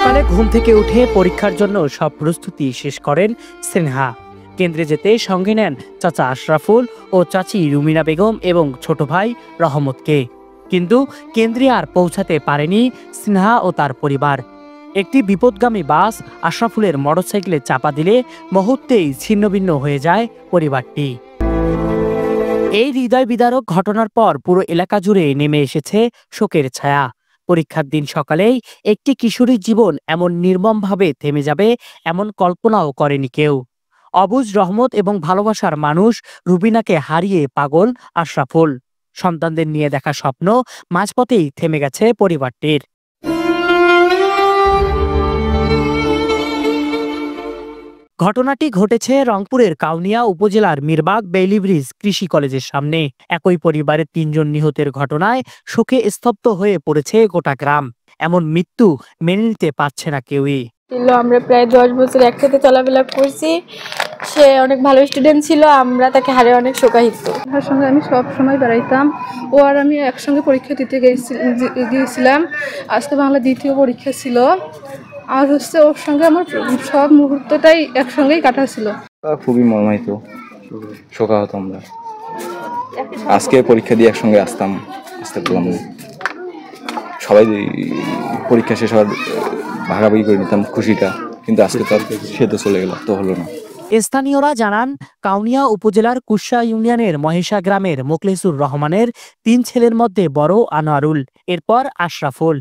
সকালে ঘুম থেকে উঠে পরীক্ষার জন্য সব প্রস্তুতি শেষ করেন স্নেহা। কেন্দ্রে যেতে সঙ্গে নেন চাচা আশরাফুল ও চাচি রুমিনা বেগম এবং ছোট ভাই রহমতকে। কিন্তু কেন্দ্রে আর পৌঁছাতে পারেনি স্নেহা ও তার পরিবার। একটি বিপদগামী বাস আশরাফুলের মোটরসাইকেলে চাপা দিলে মুহূর্তেই ছিন্নভিন্ন হয়ে যায় পরিবারটি। এই হৃদয় বিদারক ঘটনার পর পুরো এলাকা জুড়ে নেমে এসেছে শোকের ছায়া। পরীক্ষার দিন সকালেই একটি কিশোরীর জীবন এমন নির্মমভাবে থেমে যাবে এমন কল্পনাও করেনি কেউ। অবুঝ রহমত এবং ভালোবাসার মানুষ রুবিনাকে হারিয়ে পাগল আশরাফুল। সন্তানদের নিয়ে দেখা স্বপ্ন মাঝপথেই থেমে গেছে পরিবারটির। ঘটনাটি ঘটেছে রংপুরের কাউনিয়া উপজেলার মিরবাগ বেইলি ব্রিজ কৃষি কলেজের সামনে। একই পরিবারের ৩ জন নিহতের ঘটনায় শোকে স্তব্ধ হয়ে পড়েছে গোটা গ্রাম। এমন মৃত্যু মেনে নিতে পারছে না কেউই। আমরা প্রায় 10 বছর একসাথে চলাফেরা করছি। সে অনেক ভালো স্টুডেন্ট ছিল, আমরা তাকে হারিয়ে অনেক শোকাহিত। তার সঙ্গে আমি সব সময় বেড়াইতাম, ও আর আমি একসঙ্গে পরীক্ষা দিতে গিয়েছিলাম। আজকে বাংলা দ্বিতীয় পরীক্ষা ছিল, আর ওর সঙ্গে আমার সব মুহূর্তটাই একসঙ্গেই কাটা ছিল। খুবই মর্মাহিত, শোকাহত আমরা। আজকে পরীক্ষা দিয়ে একসঙ্গে আসতে পারলাম না। সবাই পরীক্ষা শেষ হওয়ার ভাগাভাগি করে নিতাম খুশিটা, কিন্তু আজকে তো সে তো চলে গেল, তো হলো না। স্থানীয়রা জানান, কাউনিয়া উপজেলার কুশা ইউনিয়নের মহেশা গ্রামের মোখলেসুর রহমানের 3 ছেলের মধ্যে বড় আনোয়ারুল, এরপর আশরাফুল।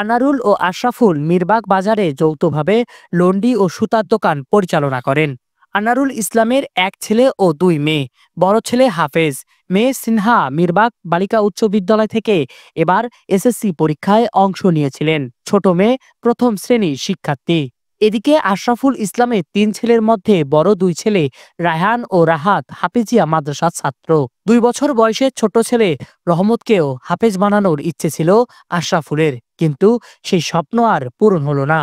আনোয়ারুল ও আশরাফুল মিরবাগ বাজারে যৌথভাবে লন্ডি ও সুতার দোকান পরিচালনা করেন। আনোয়ারুল ইসলামের 1 ছেলে ও 2 মেয়ে। বড় ছেলে হাফেজ, মেয়ে সিনহা মিরবাগ বালিকা উচ্চ বিদ্যালয় থেকে এবার এসএসসি পরীক্ষায় অংশ নিয়েছিলেন। ছোট মেয়ে প্রথম শ্রেণীর শিক্ষার্থী। এদিকে আশরাফুল ইসলামের 3 ছেলের মধ্যে বড় 2 ছেলে রায়হান ও রাহাত হাফেজিয়া মাদ্রাসার ছাত্র। 2 বছর বয়সের ছোট ছেলে রহমতকেও হাফেজ বানানোর ইচ্ছে ছিল আশরাফুলের, কিন্তু সেই স্বপ্ন আর পূরণ হলো না।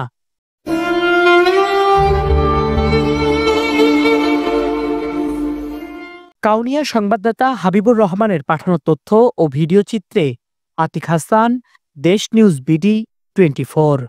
কাউনিয়া সংবাদদাতা হাবিবুর রহমানের পাঠানো তথ্য ও ভিডিও চিত্রে আতিক হাসান, দেশ নিউজ বিডি 24।